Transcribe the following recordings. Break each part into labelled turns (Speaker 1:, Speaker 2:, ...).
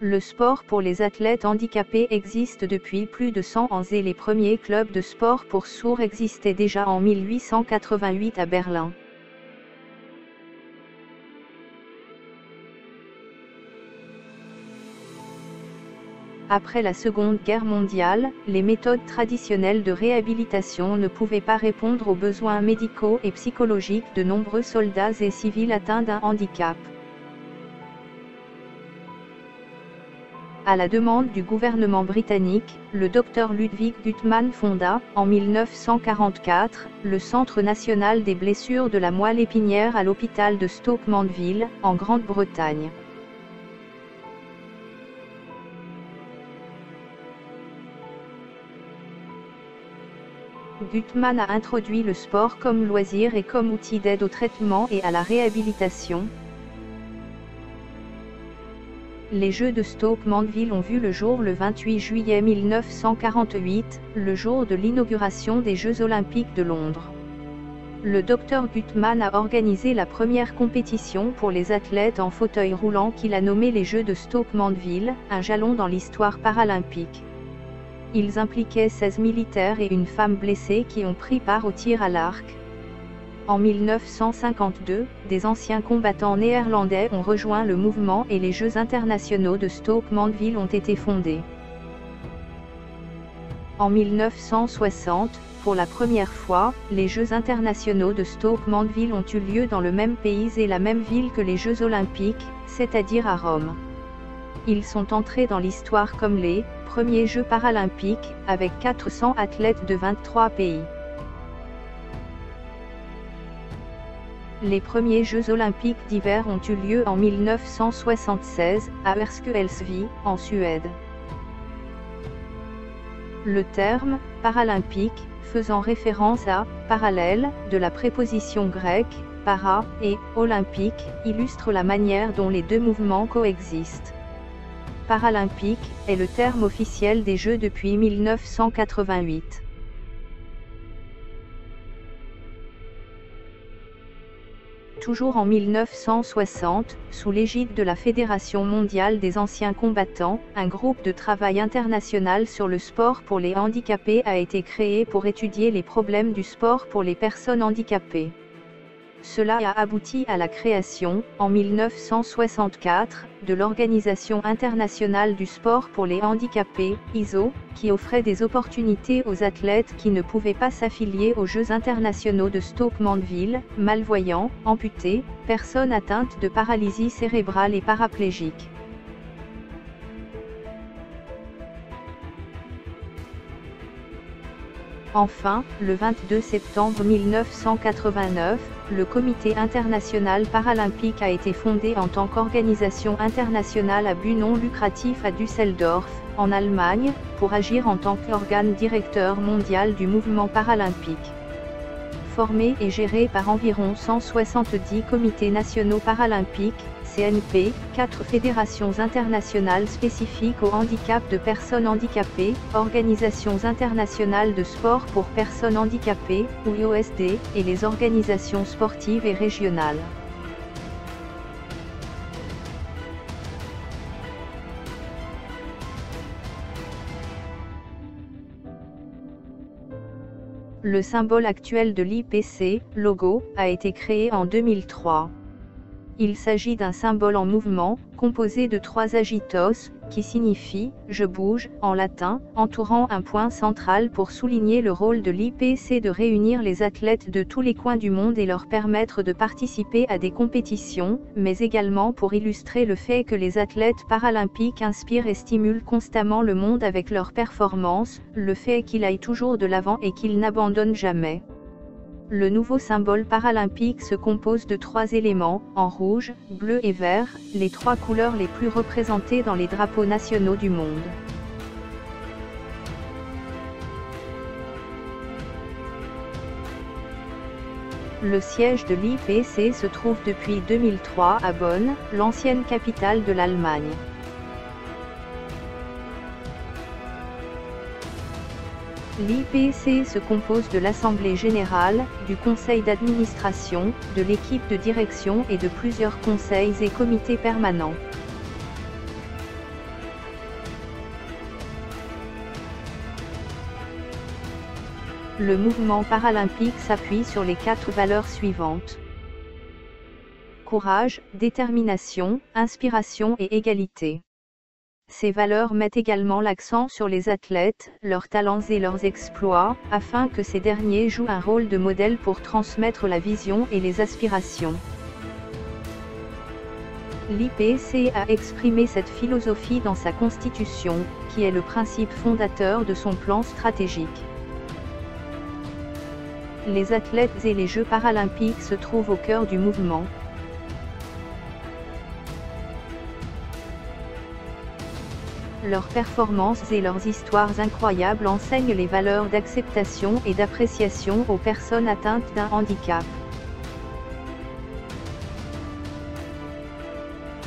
Speaker 1: Le sport pour les athlètes handicapés existe depuis plus de 100 ans et les premiers clubs de sport pour sourds existaient déjà en 1888 à Berlin. Après la Seconde Guerre mondiale, les méthodes traditionnelles de réhabilitation ne pouvaient pas répondre aux besoins médicaux et psychologiques de nombreux soldats et civils atteints d'un handicap. À la demande du gouvernement britannique, le Dr Ludwig Guttmann fonda, en 1944, le Centre national des blessures de la moelle épinière à l'hôpital de Stoke Mandeville, en Grande-Bretagne. Guttmann a introduit le sport comme loisir et comme outil d'aide au traitement et à la réhabilitation. Les Jeux de Stoke Mandeville ont vu le jour le 28 juillet 1948, le jour de l'inauguration des Jeux olympiques de Londres. Le Dr Guttmann a organisé la première compétition pour les athlètes en fauteuil roulant qu'il a nommé les Jeux de Stoke Mandeville, un jalon dans l'histoire paralympique. Ils impliquaient 16 militaires et une femme blessée qui ont pris part au tir à l'arc. En 1952, des anciens combattants néerlandais ont rejoint le mouvement et les Jeux internationaux de Stoke Mandeville ont été fondés. En 1960, pour la première fois, les Jeux internationaux de Stoke Mandeville ont eu lieu dans le même pays et la même ville que les Jeux olympiques, c'est-à-dire à Rome. Ils sont entrés dans l'histoire comme les premiers Jeux paralympiques, avec 400 athlètes de 23 pays. Les premiers Jeux olympiques d'hiver ont eu lieu en 1976, à Örnsköldsvik, en Suède. Le terme « paralympique », faisant référence à « parallèle » de la préposition grecque « para » et « olympique », illustre la manière dont les deux mouvements coexistent. Paralympique est le terme officiel des Jeux depuis 1988. Toujours en 1960, sous l'égide de la Fédération mondiale des anciens combattants, un groupe de travail international sur le sport pour les handicapés a été créé pour étudier les problèmes du sport pour les personnes handicapées. Cela a abouti à la création, en 1964, de l'Organisation internationale du sport pour les handicapés, ISO, qui offrait des opportunités aux athlètes qui ne pouvaient pas s'affilier aux Jeux internationaux de Stoke Mandeville, malvoyants, amputés, personnes atteintes de paralysie cérébrale et paraplégiques. Enfin, le 22 septembre 1989, le Comité international paralympique a été fondé en tant qu'organisation internationale à but non lucratif à Düsseldorf, en Allemagne, pour agir en tant qu'organe directeur mondial du mouvement paralympique. Formé et géré par environ 170 comités nationaux paralympiques, CNP, 4 fédérations internationales spécifiques au handicap de personnes handicapées, organisations internationales de sport pour personnes handicapées, ou IOSD, et les organisations sportives et régionales. Le symbole actuel de l'IPC, logo, a été créé en 2003. Il s'agit d'un symbole en mouvement, composé de 3 agitos, qui signifie « je bouge » en latin, entourant un point central pour souligner le rôle de l'IPC de réunir les athlètes de tous les coins du monde et leur permettre de participer à des compétitions, mais également pour illustrer le fait que les athlètes paralympiques inspirent et stimulent constamment le monde avec leurs performances, le fait qu'ils aillent toujours de l'avant et qu'ils n'abandonnent jamais. Le nouveau symbole paralympique se compose de 3 éléments, en rouge, bleu et vert, les 3 couleurs les plus représentées dans les drapeaux nationaux du monde. Le siège de l'IPC se trouve depuis 2003 à Bonn, l'ancienne capitale de l'Allemagne. L'IPC se compose de l'Assemblée générale, du conseil d'administration, de l'équipe de direction et de plusieurs conseils et comités permanents. Le mouvement paralympique s'appuie sur les 4 valeurs suivantes. Courage, détermination, inspiration et égalité. Ces valeurs mettent également l'accent sur les athlètes, leurs talents et leurs exploits, afin que ces derniers jouent un rôle de modèle pour transmettre la vision et les aspirations. L'IPC a exprimé cette philosophie dans sa constitution, qui est le principe fondateur de son plan stratégique. Les athlètes et les Jeux paralympiques se trouvent au cœur du mouvement. Leurs performances et leurs histoires incroyables enseignent les valeurs d'acceptation et d'appréciation aux personnes atteintes d'un handicap.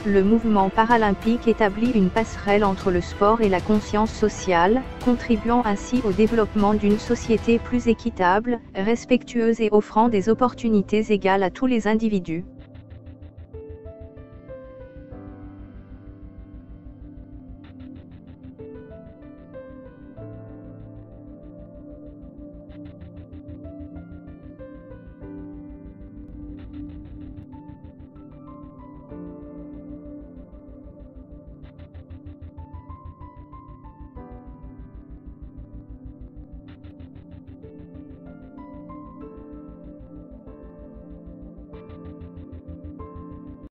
Speaker 1: Le mouvement paralympique établit une passerelle entre le sport et la conscience sociale, contribuant ainsi au développement d'une société plus équitable, respectueuse et offrant des opportunités égales à tous les individus.